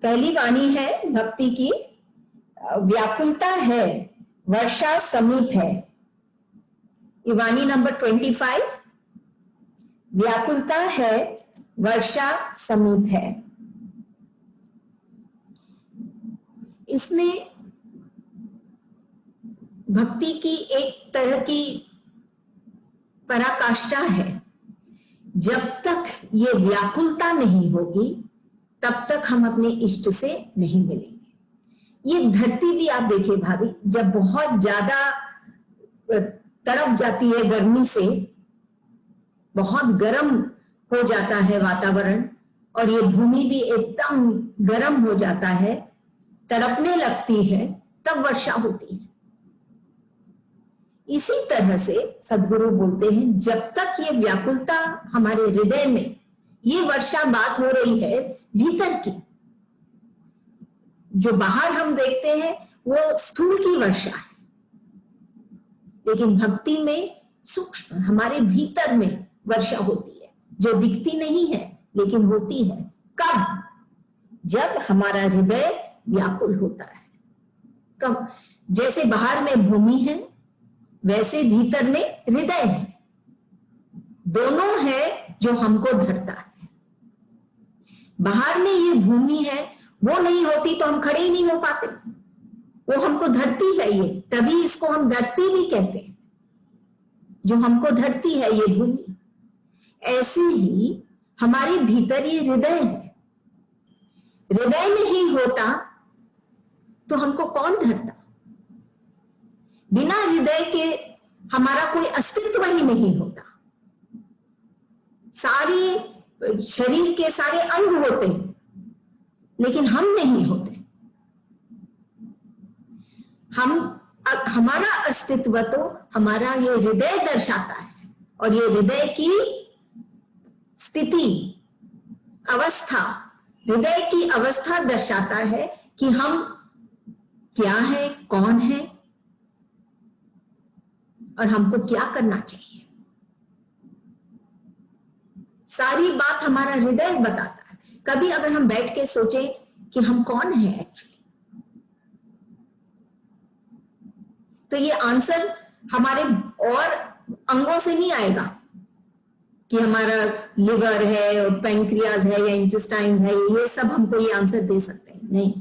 पहली वाणी है भक्ति की, व्याकुलता है वर्षा समीप है। ये वाणी नंबर 25, व्याकुलता है वर्षा समीप है। इसमें भक्ति की एक तरह की पराकाष्ठा है। जब तक ये व्याकुलता नहीं होगी तब तक हम अपने इष्ट से नहीं मिलेंगे। ये धरती भी आप देखिए भाभी, जब बहुत ज्यादा तड़प जाती है गर्मी से, बहुत गर्म हो जाता है वातावरण और ये भूमि भी एकदम गर्म हो जाता है, तड़पने लगती है, तब वर्षा होती है। इसी तरह से सद्गुरु बोलते हैं जब तक ये व्याकुलता हमारे हृदय में, ये वर्षा बात हो रही है भीतर की, जो बाहर हम देखते हैं वो स्थूल की वर्षा है, लेकिन भक्ति में सूक्ष्म हमारे भीतर में वर्षा होती है, जो दिखती नहीं है लेकिन होती है। कब? जब हमारा हृदय व्याकुल होता है। कब? जैसे बाहर में भूमि है वैसे भीतर में हृदय है, दोनों है जो हमको धरता है। बाहर में ये भूमि है, वो नहीं होती तो हम खड़े ही नहीं हो पाते, वो हमको धरती है ये, तभी इसको हम धरती भी कहते हैं, जो हमको धरती है ये भूमि। ऐसे ही हमारे भीतर ये हृदय है, हृदय नहीं होता तो हमको कौन धरता? बिना हृदय के हमारा कोई अस्तित्व ही नहीं होता। सारे शरीर के सारे अंग होते हैं लेकिन हम नहीं होते। हमारा अस्तित्व तो हमारा ये हृदय दर्शाता है, और ये हृदय की स्थिति, अवस्था, हृदय की अवस्था दर्शाता है कि हम क्या है, कौन है और हमको क्या करना चाहिए। सारी बात हमारा हृदय बताता है। कभी अगर हम बैठ के सोचें कि हम कौन है एक्चुअली, तो ये आंसर हमारे और अंगों से नहीं आएगा कि हमारा लिवर है और पैंक्रियाज है या इंटेस्टाइन्स है, ये सब हमको ये आंसर दे सकते हैं। नहीं,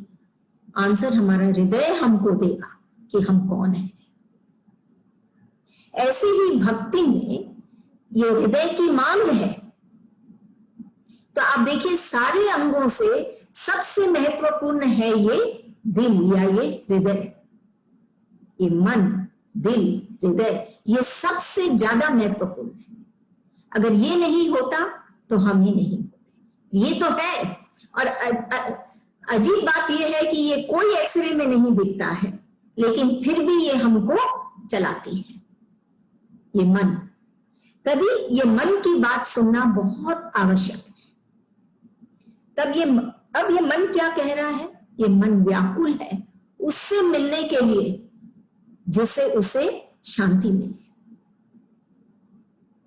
आंसर हमारा हृदय हमको देगा कि हम कौन है। ऐसे ही भक्ति में ये हृदय की मांग है। तो आप देखिए सारे अंगों से सबसे महत्वपूर्ण है ये दिल या ये हृदय, ये मन, दिल, हृदय, ये सबसे ज्यादा महत्वपूर्ण है। अगर ये नहीं होता तो हम ही नहीं होते। ये तो है, और अजीब बात ये है कि ये कोई एक्सरे में नहीं दिखता है, लेकिन फिर भी ये हमको चलाती है, ये मन। तभी ये मन की बात सुनना बहुत आवश्यक है। अब ये मन क्या कह रहा है? ये मन व्याकुल है उससे मिलने के लिए जिससे उसे शांति मिले।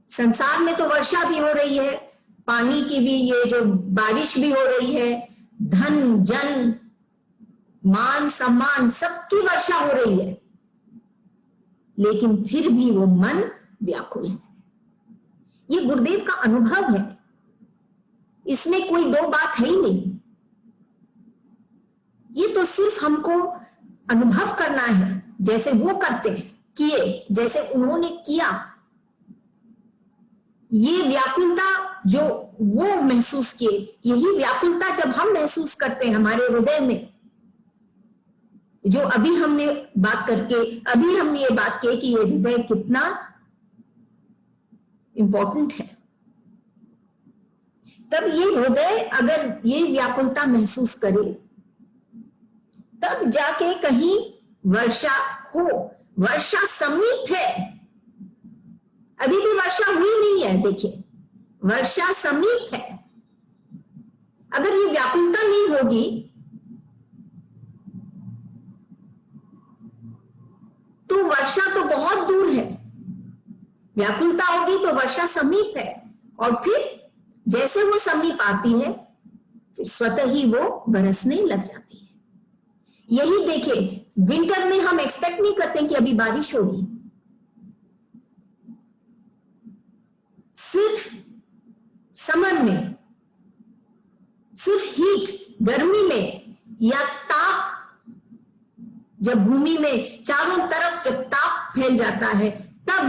संसार में तो वर्षा भी हो रही है, पानी की भी, ये जो बारिश भी हो रही है, धन जन मान सम्मान सबकी वर्षा हो रही है, लेकिन फिर भी वो मन व्याकुल है। ये गुरुदेव का अनुभव है, इसमें कोई दो बात है ही नहीं। ये तो सिर्फ हमको अनुभव करना है, जैसे वो करते हैं, किए, जैसे उन्होंने किया। ये व्याकुलता जो वो महसूस किए, यही व्याकुलता जब हम महसूस करते हैं हमारे हृदय में, जो अभी हमने ये बात की कि ये हृदय कितना इंपॉर्टेंट है। तब ये हृदय अगर ये व्याकुलता महसूस करे, तब जाके कहीं वर्षा हो। वर्षा समीप है, अभी भी वर्षा हुई नहीं है। देखिए, वर्षा समीप है। अगर ये व्याकुलता नहीं होगी तो वर्षा तो बहुत दूर है, व्याकुलता होगी तो वर्षा समीप है, और फिर जैसे वो समीप आती है फिर स्वतः ही वो बरसने लग जाती है। यही देखिए, विंटर में हम एक्सपेक्ट नहीं करते कि अभी बारिश होगी, सिर्फ समर में, सिर्फ हीट गर्मी में या ताप, जब भूमि में चारों तरफ जब ताप फैल जाता है तब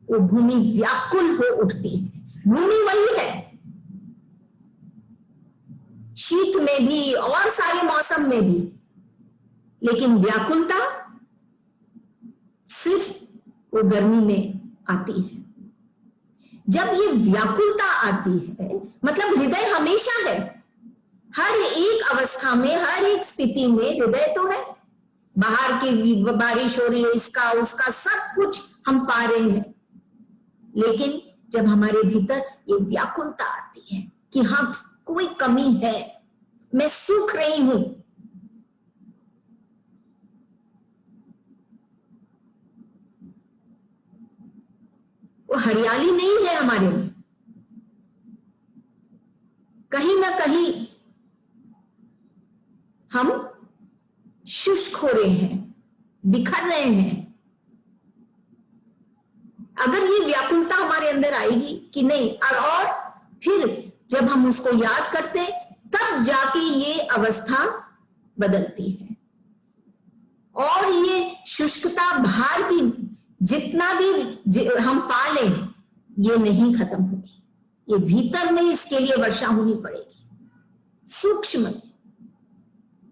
वो भूमि व्याकुल हो उठती है। भूमि वही है, शीत में भी और सारे मौसम में भी, लेकिन व्याकुलता सिर्फ वो गर्मी में आती है। जब ये व्याकुलता आती है मतलब हृदय हमेशा है, हर एक अवस्था में, हर एक स्थिति में हृदय तो है। बाहर की बारिश हो रही है, इसका उसका सब कुछ हम पा रहे हैं, लेकिन जब हमारे भीतर ये व्याकुलता आती है कि हाँ कोई कमी है, मैं सूख रही हूं, वो हरियाली नहीं है हमारे में, कहीं ना कहीं हम शुष्क हो रहे हैं, बिखर रहे हैं। अगर ये व्याकुलता हमारे अंदर आएगी कि नहीं, और फिर जब हम उसको याद करते तब जाके ये अवस्था बदलती है। और ये शुष्कता बाहर की जितना भी हम पा लें ये नहीं खत्म होगी, ये भीतर में इसके लिए वर्षा होनी पड़ेगी, सूक्ष्म में।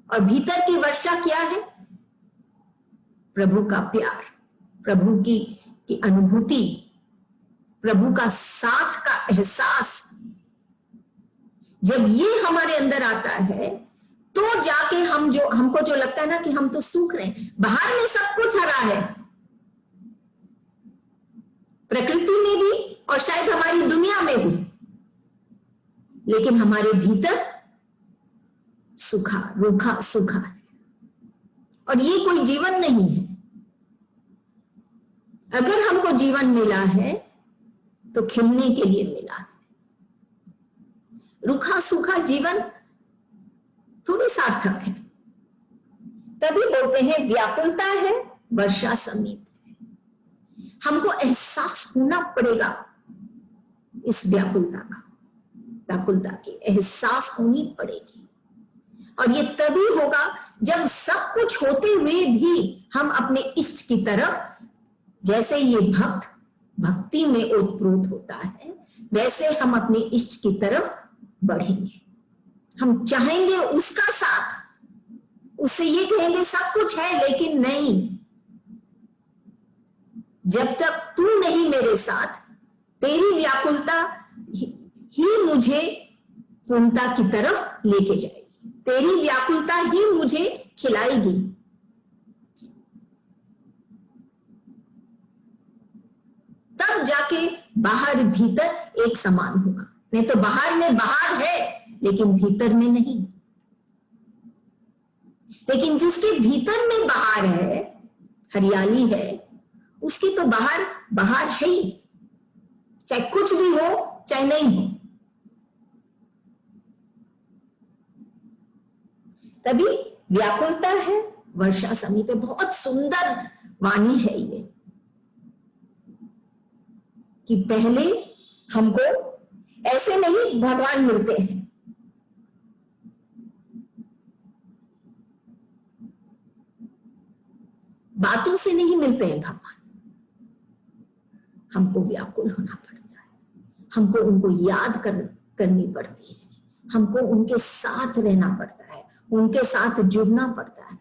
और भीतर की वर्षा क्या है? प्रभु का प्यार, प्रभु की अनुभूति, प्रभु का साथ का एहसास। जब ये हमारे अंदर आता है तो जाके हमको जो लगता है ना कि हम तो सूख रहे हैं, बाहर में सब कुछ हरा है, प्रकृति में भी और शायद हमारी दुनिया में भी, लेकिन हमारे भीतर सूखा, रूखा सूखा है। और ये कोई जीवन नहीं है। अगर हमको जीवन मिला है तो खिलने के लिए मिला है। रूखा सूखा जीवन थोड़ी सार्थक है। तभी बोलते हैं व्याकुलता है, वर्षा समीप है। हमको एहसास होना पड़ेगा इस व्याकुलता की एहसास होनी पड़ेगी। और ये तभी होगा जब सब कुछ होते हुए भी हम अपने इष्ट की तरफ, जैसे ये भक्त भक्ति में ओतप्रोत होता है, वैसे हम अपने इष्ट की तरफ बढ़ेंगे। हम चाहेंगे उसका साथ, उससे ये कहेंगे सब कुछ है, लेकिन नहीं, जब तक तू नहीं मेरे साथ, तेरी व्याकुलता ही मुझे पूर्णता की तरफ लेके जाएगी, तेरी व्याकुलता ही मुझे खिलाएगी। तब जाके बाहर भीतर एक समान होगा। नहीं तो बाहर में बाहर है लेकिन भीतर में नहीं। लेकिन जिसके भीतर में बाहर है, हरियाली है, उसकी तो बाहर बाहर है ही, चाहे कुछ भी हो चाहे नहीं हो। तभी व्याकुलता है, वर्षा समीप है। बहुत सुंदर वाणी है ये कि पहले हमको ऐसे नहीं भगवान मिलते हैं, बातों से नहीं मिलते हैं भगवान। हमको व्याकुल होना पड़ता है, हमको उनको याद करनी पड़ती है, हमको उनके साथ रहना पड़ता है, उनके साथ जुड़ना पड़ता है,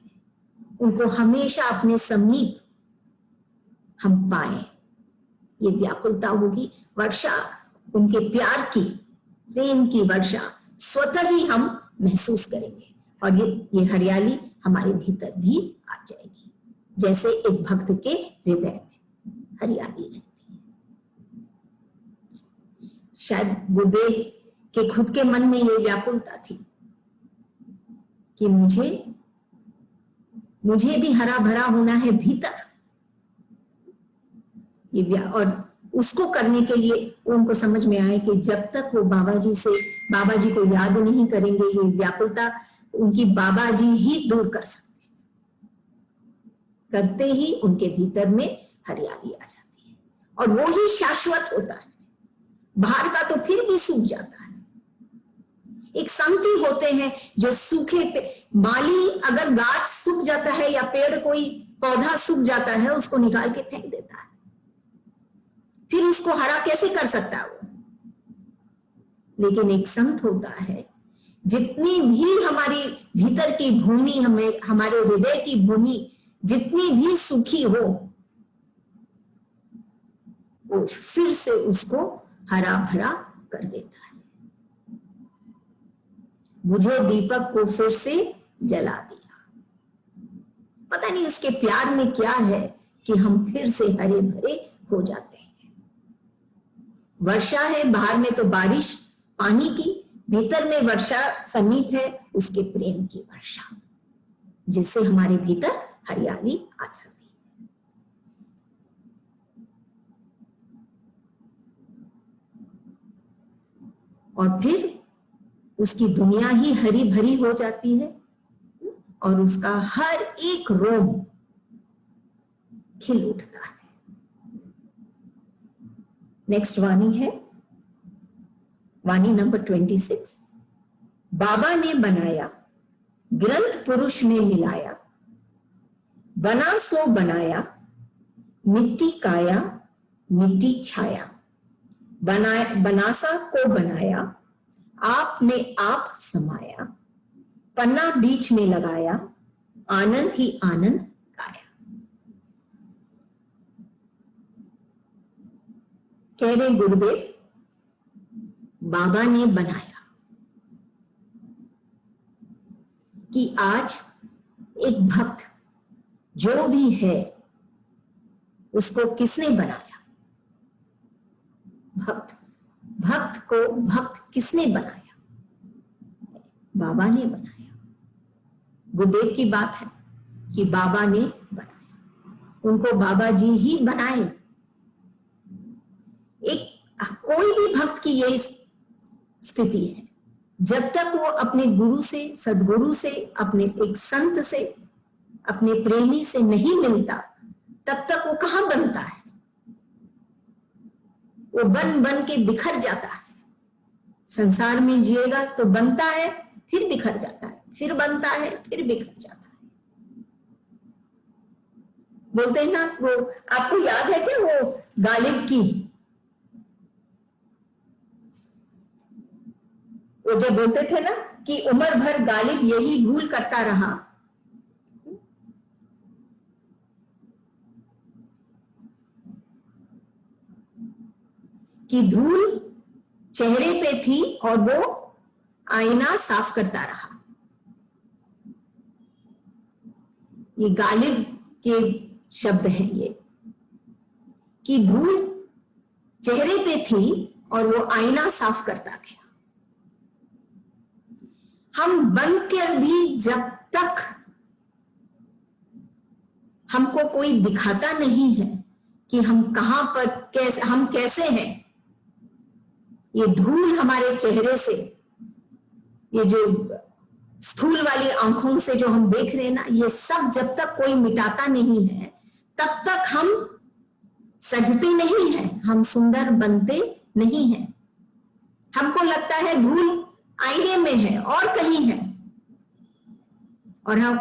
उनको हमेशा अपने समीप हम पाए। ये व्याकुलता होगी, वर्षा उनके प्यार की, प्रेम की वर्षा स्वतः ही हम महसूस करेंगे। और ये हरियाली हमारे भीतर भी आ जाएगी, जैसे एक भक्त के हृदय में हरियाली रहती है। शायद गुरुदेव के खुद के मन में ये व्याकुलता थी कि मुझे भी हरा भरा होना है भीतर। और उसको करने के लिए उनको समझ में आए कि जब तक वो बाबा जी को याद नहीं करेंगे, ये व्याकुलता उनकी बाबा जी ही दूर कर सकते हैं। करते ही उनके भीतर में हरियाली आ जाती है और वो ही शाश्वत होता है। बाहर का तो फिर भी सूख जाता है। एक संत होते हैं जो सूखे पे माली, अगर गाछ सूख जाता है या पेड़ कोई पौधा सूख जाता है, उसको निकाल के फेंक देता है, फिर उसको हरा कैसे कर सकता है वो। लेकिन एक संत होता है, जितनी भी हमारी भीतर की भूमि, हमारे हृदय की भूमि जितनी भी सूखी हो, वो फिर से उसको हरा भरा कर देता है। बुझे दीपक को फिर से जला दिया। पता नहीं उसके प्यार में क्या है कि हम फिर से हरे भरे हो जाते हैं। वर्षा है, बाहर में तो बारिश पानी की, भीतर में वर्षा समीप है उसके प्रेम की वर्षा, जिससे हमारे भीतर हरियाली आ जाती है। और फिर उसकी दुनिया ही हरी भरी हो जाती है और उसका हर एक रोम खिल उठता है। नेक्स्ट वाणी है वाणी नंबर 26। बाबा ने बनाया, ग्रंथ पुरुष में मिलाया, बना सो बनाया, मिट्टी काया मिट्टी छाया, बनासा को बनाया, आप में आप समाया, पन्ना बीच में लगाया, आनंद ही आनंद गाया। कह रहे गुरुदेव, बाबा ने बनाया कि आज एक भक्त जो भी है उसको किसने बनाया? भक्त को भक्त किसने बनाया? बाबा ने बनाया। गुरुदेव की बात है कि बाबा ने बनाया, उनको बाबा जी ही बनाए। कोई भी भक्त की यही स्थिति है, जब तक वो अपने गुरु से, सदगुरु से, अपने एक संत से, अपने प्रेमी से नहीं मिलता, तब तक वो कहां बनता है? वो बन बन के बिखर जाता है। संसार में जिएगा तो बनता है, फिर बिखर जाता है, फिर बनता है, फिर बिखर जाता है। बोलते हैं ना, वो आपको याद है कि वो गालिब की, वो जब बोलते थे ना कि उम्र भर गालिब यही भूल करता रहा, कि धूल चेहरे पे थी और वो आईना साफ करता रहा। ये गालिब के शब्द हैं ये, कि धूल चेहरे पे थी और वो आईना साफ करता गया। हम बनकर भी जब तक हमको कोई दिखाता नहीं है कि हम कहां पर कैसे हैं, ये धूल हमारे चेहरे से, ये जो स्थूल वाली आंखों से जो हम देख रहे हैं ना, ये सब जब तक कोई मिटाता नहीं है, तब तक हम सजते नहीं हैं, हम सुंदर बनते नहीं हैं। हमको लगता है धूल आईने में है और कहीं है, और हम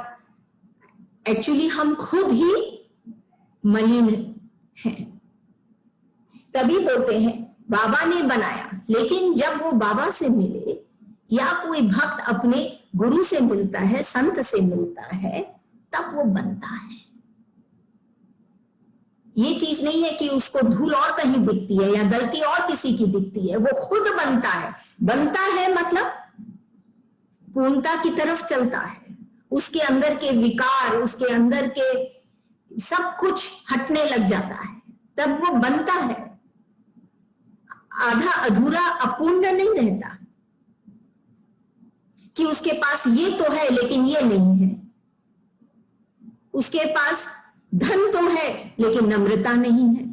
एक्चुअली हम खुद ही मलिन हैं। तभी बोलते हैं बाबा ने बनाया, लेकिन जब वो बाबा से मिले या कोई भक्त अपने गुरु से मिलता है, संत से मिलता है, तब वो बनता है। ये चीज नहीं है कि उसको धूल और कहीं दिखती है या गलती और किसी की दिखती है, वो खुद बनता है। बनता है मतलब पूर्णता की तरफ चलता है, उसके अंदर के विकार, उसके अंदर के सब कुछ हटने लग जाता है, तब वो बनता है। आधा अधूरा अपूर्ण नहीं रहता कि उसके पास ये तो है लेकिन ये नहीं है, उसके पास धन तो है लेकिन नम्रता नहीं है,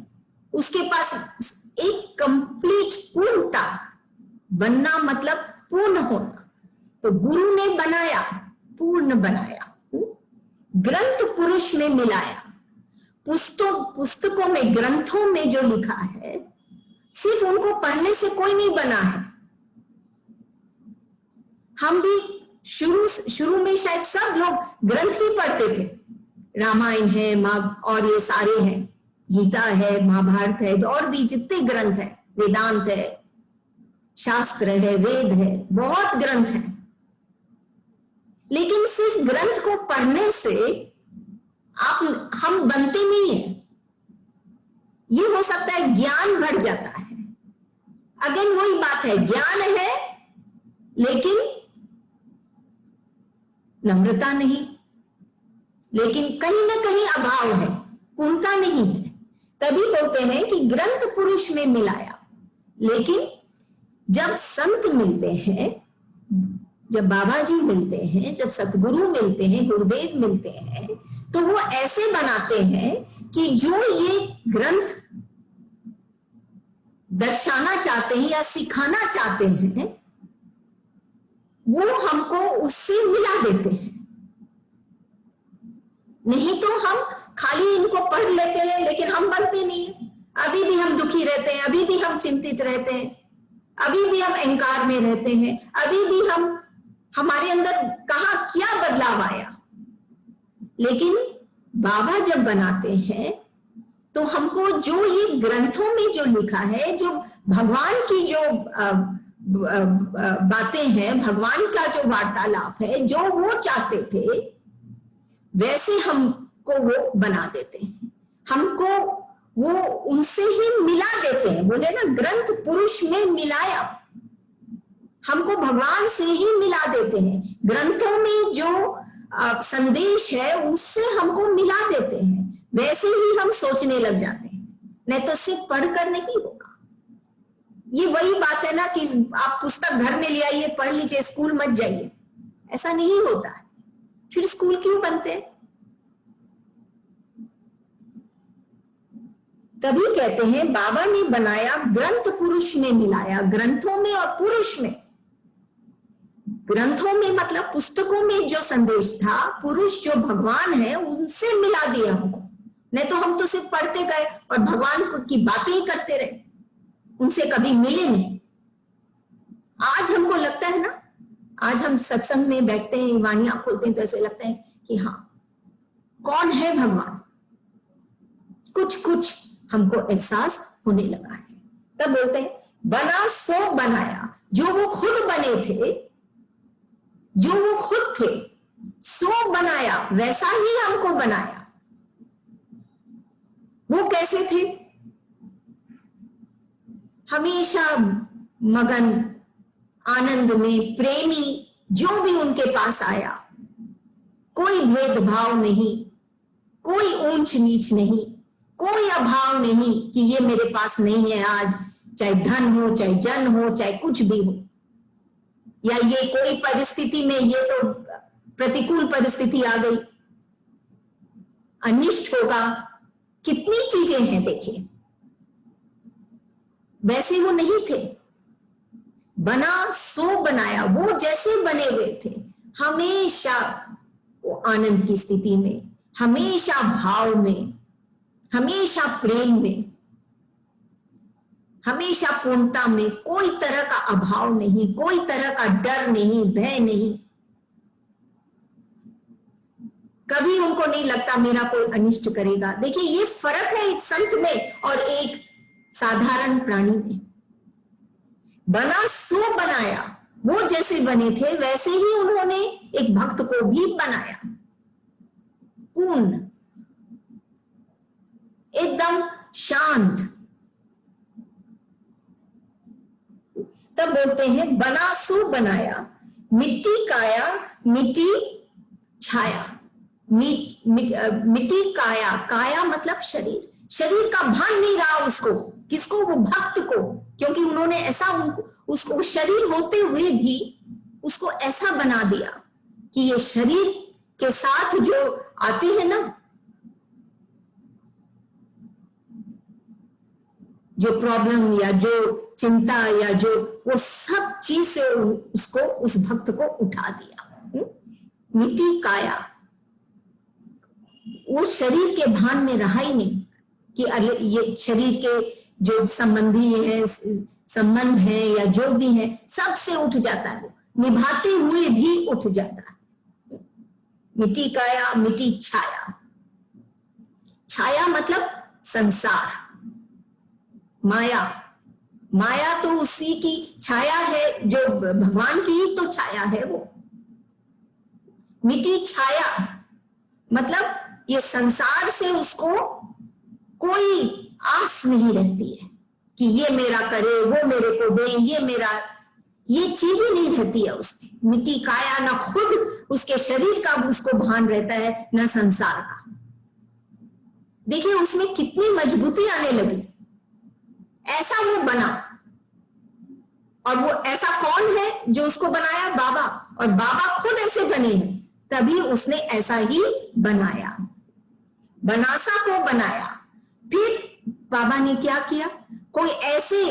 उसके पास एक कंप्लीट पूर्णता, बनना मतलब पूर्ण होना। तो गुरु ने बनाया, पूर्ण बनाया, ग्रंथ पुरुष में मिलाया। पुस्तकों में, ग्रंथों में जो लिखा है सिर्फ उनको पढ़ने से कोई नहीं बना है। हम भी शुरू में शायद सब लोग ग्रंथ ही पढ़ते थे, रामायण है, और ये सारे हैं, गीता है, महाभारत है, और भी जितने ग्रंथ है, वेदांत है, शास्त्र है, वेद है, बहुत ग्रंथ है। लेकिन सिर्फ ग्रंथ को पढ़ने से हम बनते नहीं है। ये हो सकता है ज्ञान बढ़ जाता है, अगेन वही बात है, ज्ञान है लेकिन नम्रता नहीं, लेकिन कहीं ना कहीं अभाव है, पूर्णता नहीं है। तभी बोलते हैं कि ग्रंथ पुरुष में मिलाया। लेकिन जब संत मिलते हैं, जब बाबा जी मिलते हैं, जब सतगुरु मिलते हैं, गुरुदेव मिलते हैं, तो वो ऐसे बनाते हैं कि जो ये ग्रंथ दर्शाना चाहते हैं या सिखाना चाहते हैं, वो हमको उससे मिला देते हैं। नहीं तो हम खाली इनको पढ़ लेते हैं लेकिन हम बनते नहीं है। अभी भी हम दुखी रहते हैं, अभी भी हम चिंतित रहते हैं, अभी भी हम अहंकार में रहते हैं, अभी भी हमारे अंदर कहाँ क्या बदलाव आया। लेकिन बाबा जब बनाते हैं तो हमको जो ये ग्रंथों में जो लिखा है, जो भगवान की जो बातें हैं, भगवान का जो वार्तालाप है, जो वो चाहते थे वैसे हमको वो बना देते हैं, हमको वो उनसे ही मिला देते हैं। बोले ना, ग्रंथ पुरुष में मिलाया, हमको भगवान से ही मिला देते हैं। ग्रंथों में जो संदेश है उससे हमको मिला देते हैं, वैसे ही हम सोचने लग जाते हैं, नहीं तो सिर्फ पढ़कर नहीं होगा। ये वही बात है ना कि आप पुस्तक घर में ले आइए, पढ़ लीजिए, स्कूल मत जाइए, ऐसा नहीं होता है। फिर स्कूल क्यों बनते हैं? तभी कहते हैं बाबा ने बनाया, ग्रंथ पुरुष में मिलाया, ग्रंथों में और पुरुष में। ग्रंथों में मतलब पुस्तकों में जो संदेश था, पुरुष जो भगवान है उनसे मिला दिया हमको। नहीं तो हम तो सिर्फ पढ़ते गए और भगवान की बातें ही करते रहे, उनसे कभी मिले नहीं। आज हमको लगता है ना, आज हम सत्संग में बैठते हैं, वाणियां खोलते हैं तो ऐसे लगता है कि हाँ, कौन है भगवान, कुछ कुछ हमको एहसास होने लगा है। तब बोलते हैं बना सो बनाया, जो वो खुद बने थे, जो वो खुद थे, सो बनाया, वैसा ही हमको बनाया। वो कैसे थे? हमेशा मगन, आनंद में, प्रेमी, जो भी उनके पास आया, कोई भेदभाव नहीं, कोई ऊंच नीच नहीं, कोई अभाव नहीं कि ये मेरे पास नहीं है आज, चाहे धन हो, चाहे जन हो, चाहे कुछ भी हो, या ये कोई परिस्थिति में, ये तो प्रतिकूल परिस्थिति आ गई, अनिष्ट होगा, कितनी चीजें हैं देखिए। वैसे वो नहीं थे, बना सो बनाया, वो जैसे बने हुए थे, हमेशा वो आनंद की स्थिति में, हमेशा भाव में, हमेशा प्रेम में, हमेशा पूर्णता में, कोई तरह का अभाव नहीं, कोई तरह का डर नहीं, भय नहीं। कभी उनको नहीं लगता मेरा कोई अनिष्ट करेगा। देखिए ये फर्क है एक संत में और एक साधारण प्राणी में। बना सो बनाया, वो जैसे बने थे वैसे ही उन्होंने एक भक्त को भी बनाया, पूर्ण, एकदम शांत। तब बोलते हैं बना सो बनाया, मिट्टी काया मिट्टी छाया। मिट्टी काया, काया मतलब शरीर, शरीर का भान नहीं रहा उसको, किसको? वो भक्त को, क्योंकि उन्होंने ऐसा उसको शरीर होते हुए भी उसको ऐसा बना दिया कि ये शरीर के साथ जो आते हैं ना, जो प्रॉब्लम या जो चिंता या जो वो सब चीज से उसको उस भक्त को उठा दिया। मिट्टी काया, वो शरीर के भान में रहा ही नहीं कि अरे ये शरीर के जो संबंधी है, संबंध है या जो भी है, सबसे उठ जाता है, वो निभाते हुए भी उठ जाता है। मिट्टी काया मिट्टी छाया। छाया मतलब संसार, माया। माया तो उसी की छाया है, जो भगवान की ही तो छाया है वो। मिट्टी छाया मतलब ये संसार से उसको कोई आस नहीं रहती है कि ये मेरा करे, वो मेरे को दे, ये मेरा, ये चीजें नहीं रहती है उसमें। मिट्टी काया, ना खुद उसके शरीर का उसको भान रहता है, ना संसार का। देखिए उसमें कितनी मजबूती आने लगी, ऐसा वो बना। और वो ऐसा कौन है जो उसको बनाया? बाबा। और बाबा खुद ऐसे बने हैं, तभी उसने ऐसा ही बनाया, बनासा को बनाया। फिर बाबा ने क्या किया? कोई ऐसे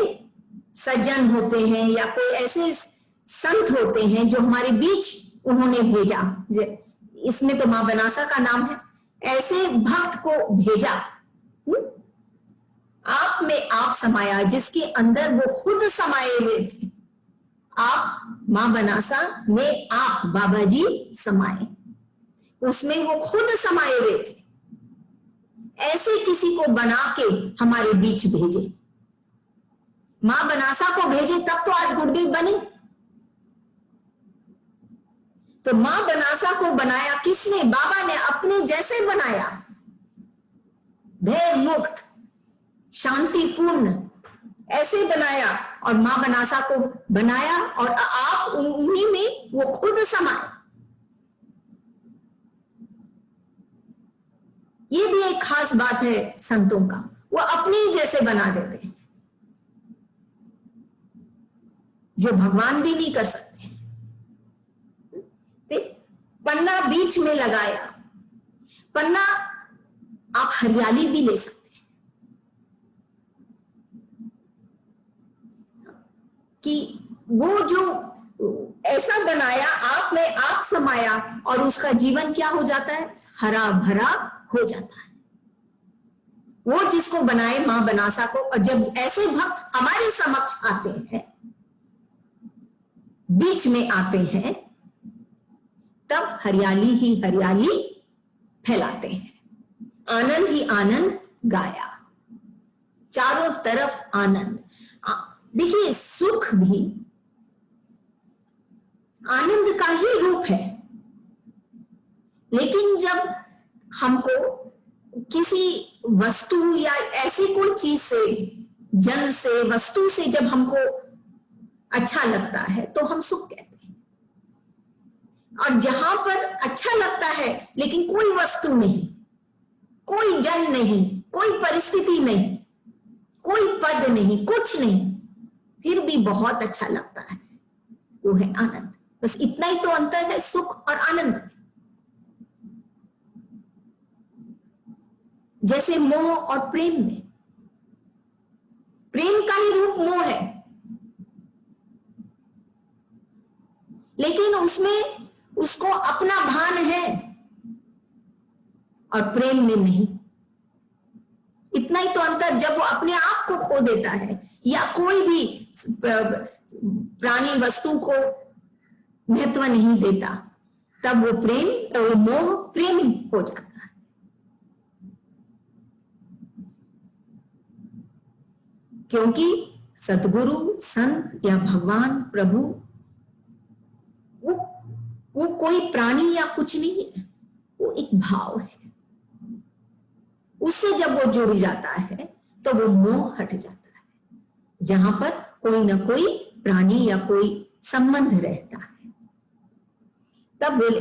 सज्जन होते हैं या कोई ऐसे संत होते हैं जो हमारे बीच उन्होंने भेजा, इसमें तो मां बनासा का नाम है, ऐसे भक्त को भेजा। आप में आप समाया, जिसके अंदर वो खुद समाये हुए थे। आप मां बनासा में आप बाबा जी समाये, उसमें वो खुद समाये हुए थे। ऐसे किसी को बना के हमारे बीच भेजे, मां बनासा को भेजे, तब तो आज गुरुदेव बने। तो मां बनासा को बनाया किसने? बाबा ने अपने जैसे बनाया, भय मुक्त, शांतिपूर्ण, ऐसे बनाया। और मां बनासा को बनाया और आप उन्हीं में वो खुद समाए। ये भी एक खास बात है संतों का, वो अपने ही जैसे बना देते हैं, जो भगवान भी नहीं कर सकते। फिर पन्ना बीच में लगाया। पन्ना आप हरियाली भी ले सकते हैं कि वो जो ऐसा बनाया, आप में आप समाया, और उसका जीवन क्या हो जाता है? हरा भरा हो जाता है। वो जिसको बनाए मां बनासा को, और जब ऐसे भक्त हमारे समक्ष आते हैं, बीच में आते हैं, तब हरियाली ही हरियाली फैलाते हैं, आनंद ही आनंद गाया, चारों तरफ आनंद। देखिए सुख भी आनंद का ही रूप है, लेकिन जब हमको किसी वस्तु या ऐसी कोई चीज से, जन से, वस्तु से जब हमको अच्छा लगता है तो हम सुख कहते हैं। और जहां पर अच्छा लगता है लेकिन कोई वस्तु नहीं, कोई जन नहीं, कोई परिस्थिति नहीं, कोई पद नहीं, कुछ नहीं, फिर भी बहुत अच्छा लगता है, वो है आनंद। बस इतना ही तो अंतर है सुख और आनंद। जैसे मोह और प्रेम में, प्रेम का ही रूप मोह है, लेकिन उसमें उसको अपना भान है और प्रेम में नहीं। इतना ही तो अंतर। जब वो अपने आप को खो देता है या कोई भी प्राणी वस्तु को महत्व नहीं देता, तब वो प्रेम, वो मोह प्रेम हो जाता है। क्योंकि सतगुरु, संत या भगवान, प्रभु, वो कोई प्राणी या कुछ नहीं है, वो एक भाव है। उससे जब वो जुड़ जाता है तो वो मोह हट जाता है, जहां पर कोई ना कोई प्राणी या कोई संबंध रहता है। तब बोले,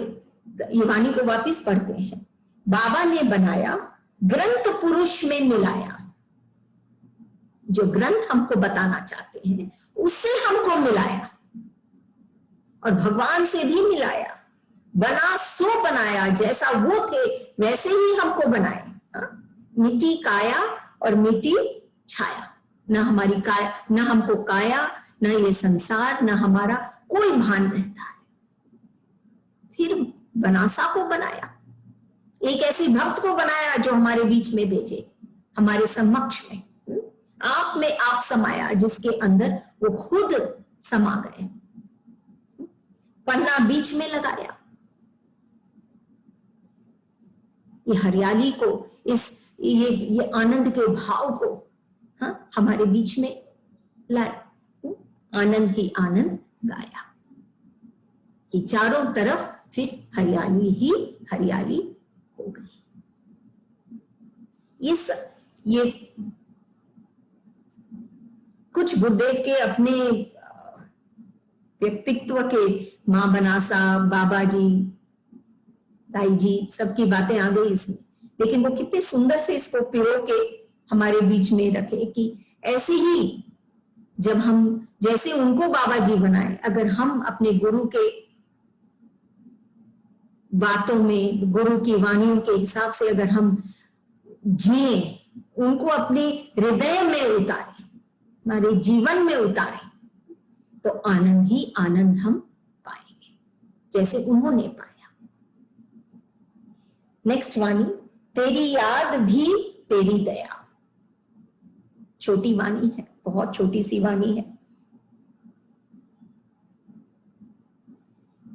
ये वाणी को वापिस पढ़ते हैं। बाबा ने बनाया, ग्रंथ पुरुष में मिलाया। जो ग्रंथ हमको बताना चाहते हैं उससे हमको मिलाया और भगवान से भी मिलाया। बना सो बनाया, जैसा वो थे वैसे ही हमको बनाए। मिट्टी काया और मिट्टी छाया, ना हमारी काया, ना हमको काया, ना ये संसार, ना हमारा कोई भान रहता है। फिर बनासा को बनाया, एक ऐसी भक्त को बनाया जो हमारे बीच में भेजे, हमारे समक्ष में, आप में आप समाया, जिसके अंदर वो खुद समा गए। पन्ना बीच में लगाया, ये हरियाली को, ये आनंद के भाव को हमारे बीच में लाए। आनंद ही आनंद गाया कि चारों तरफ फिर हरियाली ही हरियाली हो गई। ये कुछ गुरुदेव के अपने व्यक्तित्व के, मां बनासा, बाबा जी, ताई जी, सबकी बातें आ गई इसमें, लेकिन वो कितने सुंदर से इसको पिरो के हमारे बीच में रखे कि ऐसे ही जब हम जैसे उनको बाबा जी बनाए, अगर हम अपने गुरु के बातों में, गुरु की वाणियों के हिसाब से अगर हम जिए, उनको अपने हृदय में उतारे, हमारे जीवन में उतारे, तो आनंद ही आनंद हम पाएंगे जैसे उन्होंने पाया। नेक्स्ट वाणी, तेरी याद भी तेरी दया। छोटी वाणी है, बहुत छोटी सी वाणी है।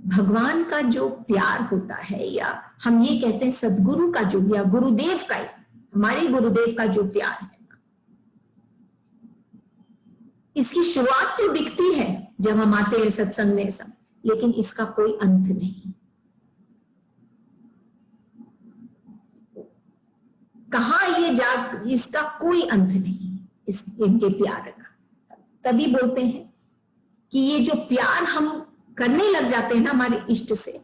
भगवान का जो प्यार होता है, या हम ये कहते हैं सदगुरु का जो, या गुरुदेव का, हमारे गुरुदेव का जो प्यार है, इसकी शुरुआत तो दिखती है जब हम आते हैं सत्संग में सब, लेकिन इसका कोई अंत नहीं। कहां ये इसका कोई अंत नहीं, इनके प्यार का। तभी बोलते हैं कि ये जो प्यार हम करने लग जाते हैं ना हमारे इष्ट से,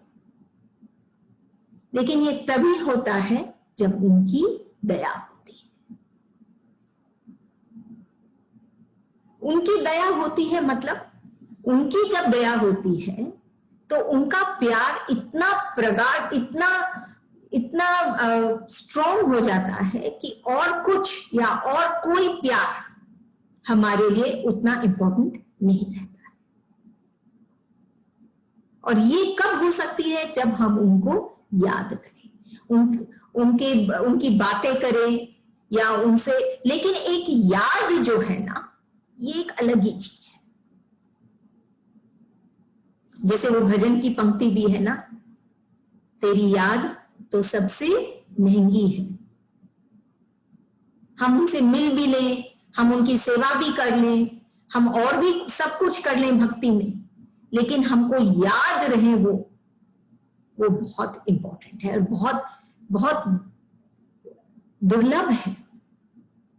लेकिन ये तभी होता है जब उनकी दया होती है। उनकी दया होती है मतलब, उनकी जब दया होती है तो उनका प्यार इतना प्रगाढ़, इतना स्ट्रॉन्ग हो जाता है कि और कुछ या और कोई प्यार हमारे लिए उतना इंपॉर्टेंट नहीं रहता है। और ये कब हो सकती है? जब हम उनको याद करें, उनकी बातें करें या उनसे, लेकिन एक याद जो है ना, ये एक अलग ही चीज है। जैसे वो भजन की पंक्ति भी है ना, तेरी याद तो सबसे महंगी है। हम उनसे मिल भी लें, हम उनकी सेवा भी कर लें, हम और भी सब कुछ कर लें भक्ति में, लेकिन हमको याद रहे वो बहुत इंपॉर्टेंट है और बहुत बहुत दुर्लभ है,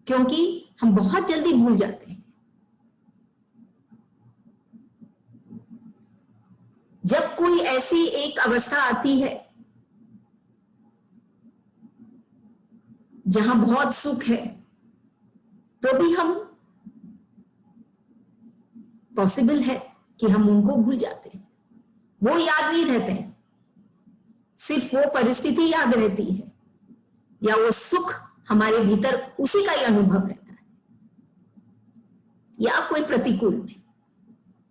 क्योंकि हम बहुत जल्दी भूल जाते हैं। जब कोई ऐसी एक अवस्था आती है जहां बहुत सुख है, तो भी हम, पॉसिबल है कि हम उनको भूल जाते हैं, वो याद नहीं रहते हैं, सिर्फ वो परिस्थिति याद रहती है या वो सुख हमारे भीतर उसी का ही अनुभव रहता है, या कोई प्रतिकूल में,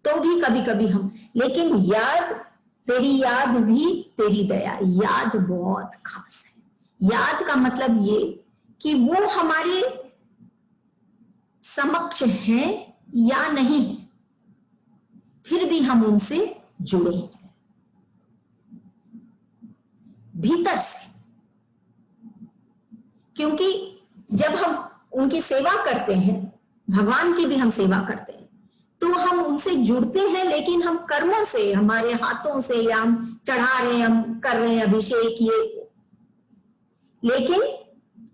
तो भी कभी कभी हम, लेकिन याद, तेरी याद भी तेरी दया, याद बहुत खास है। याद का मतलब ये कि वो हमारे समक्ष हैं या नहीं है, फिर भी हम उनसे जुड़े हैं भीतर से। क्योंकि जब हम उनकी सेवा करते हैं, भगवान की भी हम सेवा करते हैं, तो हम उनसे जुड़ते हैं, लेकिन हम कर्मों से, हमारे हाथों से, या हम चढ़ा रहे हैं, हम कर रहे हैं अभिषेक ये, लेकिन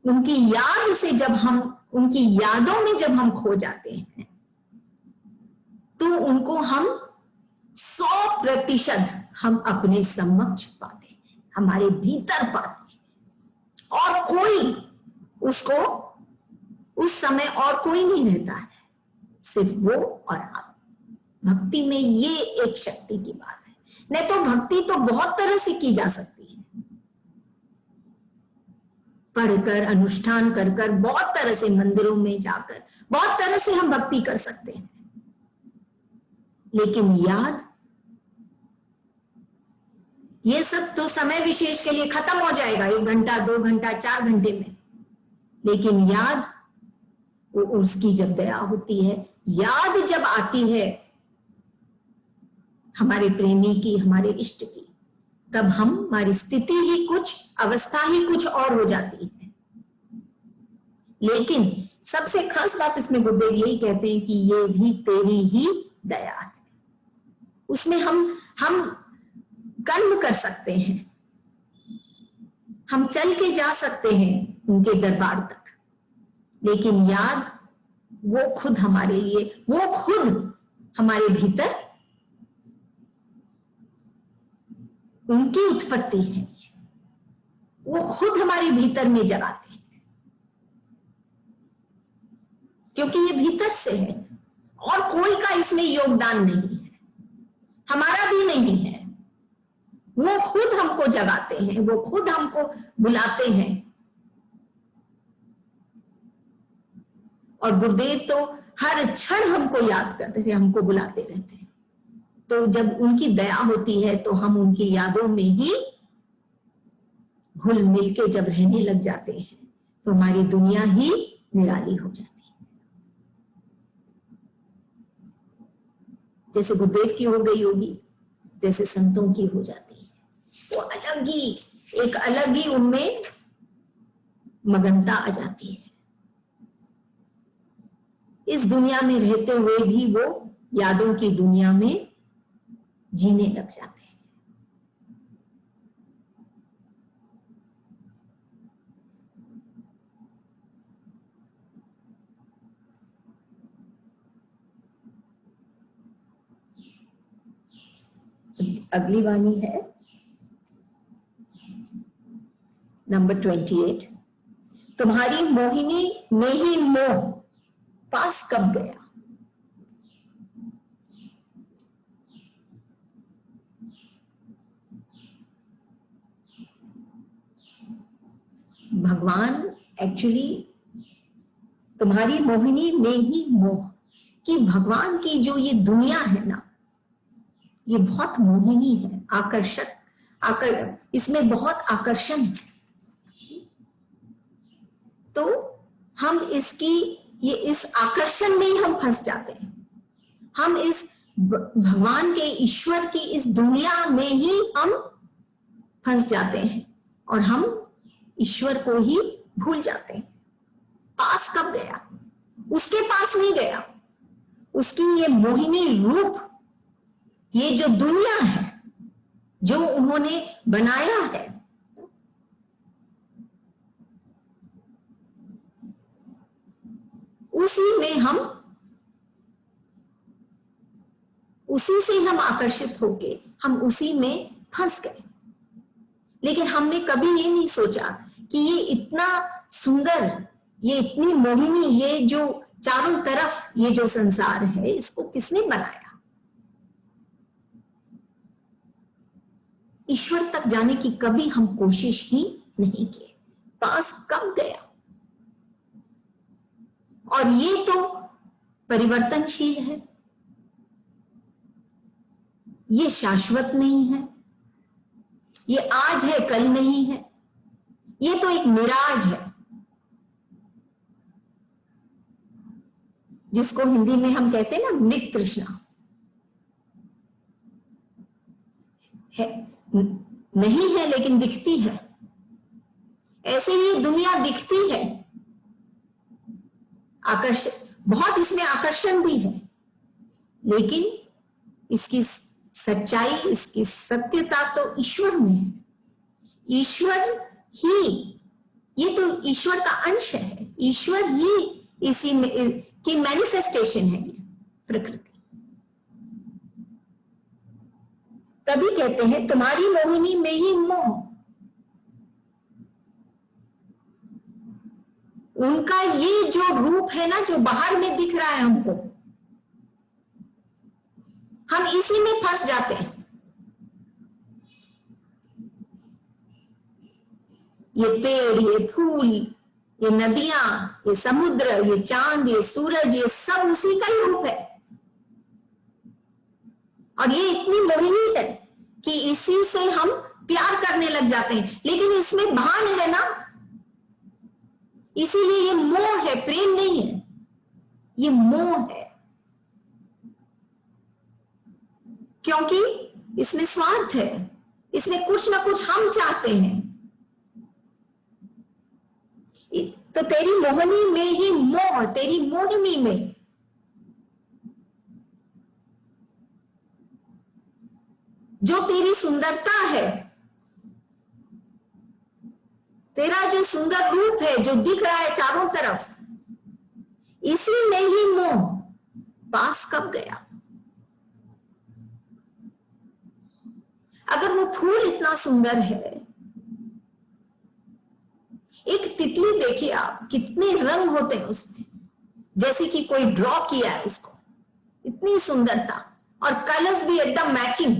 उनकी याद से जब हम, उनकी यादों में जब हम खो जाते हैं, तो उनको हम 100% हम अपने समक्ष पाते हैं, हमारे भीतर पाते हैं, और कोई उसको उस समय और कोई नहीं रहता है, सिर्फ वो और आप। भक्ति में ये एक शक्ति की बात है। नहीं तो भक्ति तो बहुत तरह से की जा सकती है, पढ़कर, अनुष्ठान कर कर, बहुत तरह से, मंदिरों में जाकर बहुत तरह से हम भक्ति कर सकते हैं, लेकिन याद, ये सब तो समय विशेष के लिए खत्म हो जाएगा, 1 घंटा 2 घंटा 4 घंटे में। लेकिन याद, वो उसकी जब दया होती है, याद जब आती है हमारे प्रेमी की, हमारे इष्ट की, तब हमारी स्थिति ही कुछ, अवस्था ही कुछ और हो जाती है। लेकिन सबसे खास बात इसमें गुरुदेव यही कहते हैं कि ये भी तेरी ही दया है। उसमें हम कर्म कर सकते हैं, हम चल के जा सकते हैं उनके दरबार तक, लेकिन याद, वो खुद हमारे लिए, वो खुद हमारे भीतर उनकी उत्पत्ति है, वो खुद हमारे भीतर में जगाते हैं, क्योंकि ये भीतर से है और कोई का इसमें योगदान नहीं है, हमारा भी नहीं है। वो खुद हमको जगाते हैं, वो खुद हमको बुलाते हैं। और गुरुदेव तो हर क्षण हमको याद करते थे, हमको बुलाते रहते हैं। तो जब उनकी दया होती है तो हम उनकी यादों में ही घुल मिल के जब रहने लग जाते हैं, तो हमारी दुनिया ही निराली हो जाती है। जैसे गुरुदेव की हो गई होगी, जैसे संतों की हो जाती है, वो अलग ही, एक अलग ही उनमें मगनता आ जाती है। इस दुनिया में रहते हुए भी वो यादों की दुनिया में जीने लग जाते हैं। अगली वाणी है नंबर 28। तुम्हारी मोहिनी में ही मोह पास कब गया। भगवान एक्चुअली, तुम्हारी मोहिनी में ही मोह, कि भगवान की जो ये दुनिया है ना, ये बहुत मोहिनी है, आकर्षक, इसमें बहुत आकर्षण है। तो हम इस आकर्षण में ही हम फंस जाते हैं। हम इस भगवान के, ईश्वर की इस दुनिया में ही हम फंस जाते हैं और हम ईश्वर को ही भूल जाते हैं। पास कब गया, उसके पास नहीं गया। उसकी ये मोहिनी रूप, ये जो दुनिया है जो उन्होंने बनाया है, उसी से हम आकर्षित होके हम उसी में फंस गए। लेकिन हमने कभी ये नहीं सोचा कि ये इतना सुंदर, ये इतनी मोहिनी, ये जो चारों तरफ ये जो संसार है, इसको किसने बनाया। ईश्वर तक जाने की कभी हम कोशिश ही नहीं की। पास कब गया। और ये तो परिवर्तनशील है, ये शाश्वत नहीं है, ये आज है कल नहीं है, ये तो एक मिराज है, जिसको हिंदी में हम कहते हैं ना, मृग तृष्णा है, नहीं है लेकिन दिखती है। ऐसे ही दुनिया दिखती है, आकर्षण, बहुत इसमें आकर्षण भी है, लेकिन इसकी सच्चाई, इसकी सत्यता तो ईश्वर में है। ईश्वर ही, ये तो ईश्वर का अंश है, ईश्वर ही इसी में की मैनिफेस्टेशन है ये प्रकृति। तभी कहते हैं तुम्हारी मोहिनी में ही मोह। उनका ये जो रूप है ना, जो बाहर में दिख रहा है हमको, हम इसी में फंस जाते हैं। ये पेड़, ये फूल, ये नदियां, ये समुद्र, ये चांद, ये सूरज, ये सब उसी का ही रूप है। और ये इतनी मोहिनी है कि इसी से हम प्यार करने लग जाते हैं, लेकिन इसमें भान है ना, इसीलिए ये मोह है, प्रेम नहीं है, ये मोह है, क्योंकि इसमें स्वार्थ है, इसमें कुछ ना कुछ हम चाहते हैं। तो तेरी मोहनी में ही मोह, तेरी मोहिनी में जो तेरी सुंदरता है, तेरा जो सुंदर रूप है जो दिख रहा है चारों तरफ, इसी में ही मोह पास कब गया। अगर वो फूल इतना सुंदर है, एक तितली देखिए आप, कितने रंग होते हैं उसमें, जैसे कि कोई ड्रॉ किया है उसको, इतनी सुंदरता, और कलर्स भी एकदम मैचिंग,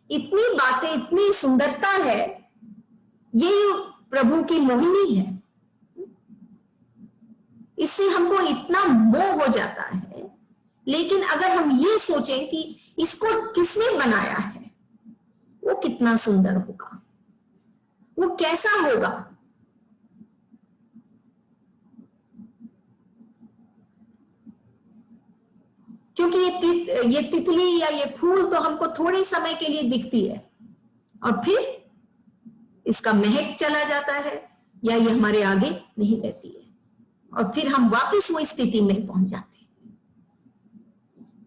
इतनी बातें, इतनी सुंदरता है, यही प्रभु की मोहिनी है। इससे हमको इतना मोह हो जाता है। लेकिन अगर हम ये सोचें कि इसको किसने बनाया है, वो कितना सुंदर होगा, वो कैसा होगा, क्योंकि ये तितली या ये फूल तो हमको थोड़े समय के लिए दिखती है और फिर इसका महक चला जाता है, या ये हमारे आगे नहीं रहती है, और फिर हम वापस वो स्थिति में पहुंच जाते हैं।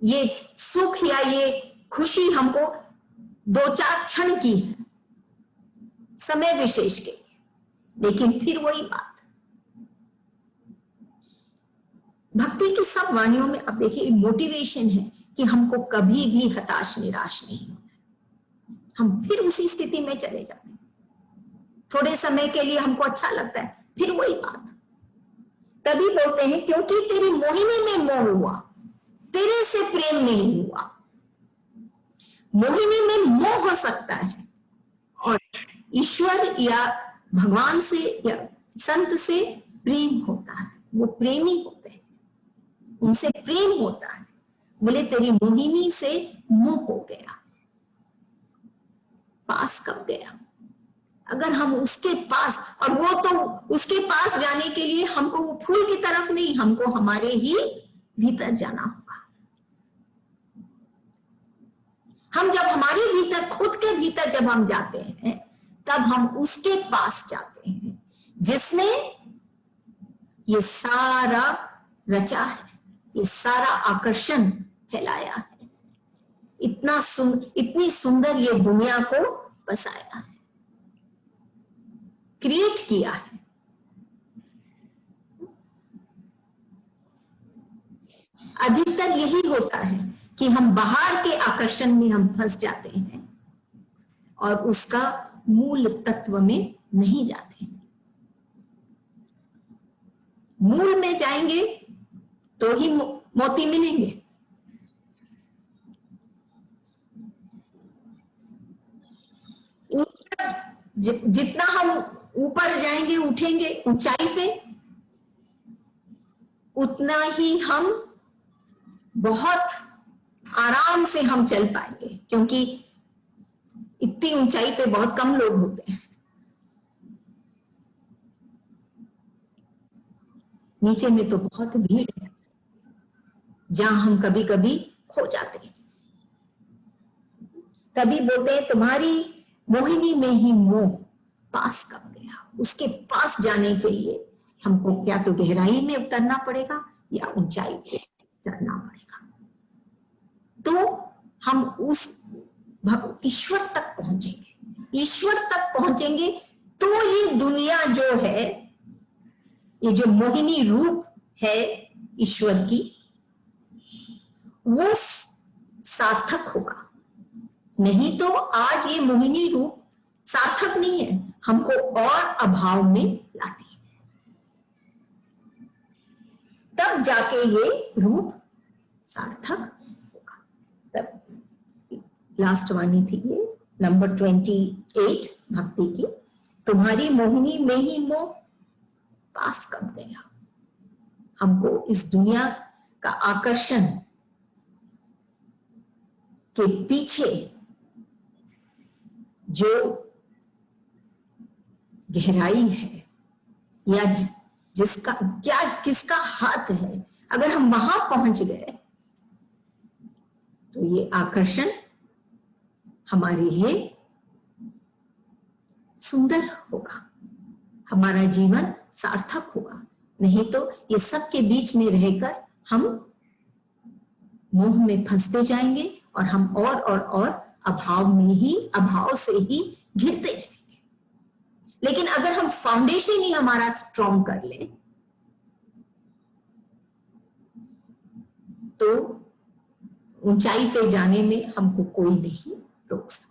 ये सुख या ये खुशी हमको 2-4 क्षण की है, समय विशेष के, लेकिन फिर वही बात, भक्ति की सब वाणियों में अब देखिए मोटिवेशन है कि हमको कभी भी हताश निराश नहीं होना, हम फिर उसी स्थिति में चले जाते हैं। थोड़े समय के लिए हमको अच्छा लगता है, फिर वही बात। तभी बोलते हैं क्योंकि तेरी मोहिनी में मोह हुआ, तेरे से प्रेम नहीं हुआ। मोहिनी में मोह हो सकता है, और ईश्वर या भगवान से या संत से प्रेम होता है, वो प्रेमी होते हैं, उनसे प्रेम होता है। बोले तेरी मोहिनी से मोह हो गया, पास कब गया। अगर हम उसके पास, और वो तो उसके पास जाने के लिए हमको वो फूल की तरफ नहीं, हमको हमारे ही भीतर जाना होगा। हम जब हमारे भीतर, खुद के भीतर जब हम जाते हैं, तब हम उसके पास जाते हैं जिसने ये सारा रचा है, ये सारा आकर्षण फैलाया है, इतनी सुंदर ये दुनिया को बसाया है, क्रिएट किया है। अधिकतर यही होता है कि हम बाहर के आकर्षण में हम फंस जाते हैं और उसका मूल तत्व में नहीं जाते। मूल में जाएंगे तो ही मोती मिलेंगे। जितना हम ऊपर जाएंगे, उठेंगे ऊंचाई पे, उतना ही हम बहुत आराम से हम चल पाएंगे, क्योंकि इतनी ऊंचाई पे बहुत कम लोग होते हैं। नीचे में तो बहुत भीड़ है, जहां हम कभी कभी खो जाते हैं। तभी बोलते हैं तुम्हारी मोहिनी में ही मोह पास कब गया। उसके पास जाने के लिए हमको क्या तो गहराई में उतरना पड़ेगा या ऊंचाई पे चढ़ना पड़ेगा, तो हम उस ईश्वर तक पहुंचेंगे। ईश्वर तक पहुंचेंगे तो ये दुनिया जो है, ये जो मोहिनी रूप है ईश्वर की, वो सार्थक होगा। नहीं तो आज ये मोहिनी रूप सार्थक नहीं है, हमको और अभाव में लाती है। तब जाके ये रूप सार्थक होगा। तब लास्ट वाणी थी ये नंबर 28 भक्ति की। तुम्हारी मोहिनी में ही मोह पास कब गया। हमको इस दुनिया का आकर्षण के पीछे जो गहराई है या जिसका क्या किसका हाथ है, अगर हम वहां पहुंच गए तो ये आकर्षण हमारे लिए सुंदर होगा, हमारा जीवन सार्थक होगा। नहीं तो ये सब के बीच में रहकर हम मोह में फंसते जाएंगे और हम और अभाव से ही घिरते जाएंगे। लेकिन अगर हम फाउंडेशन ही हमारा स्ट्रॉन्ग कर लें तो ऊंचाई पे जाने में हमको कोई नहीं रोक सकता।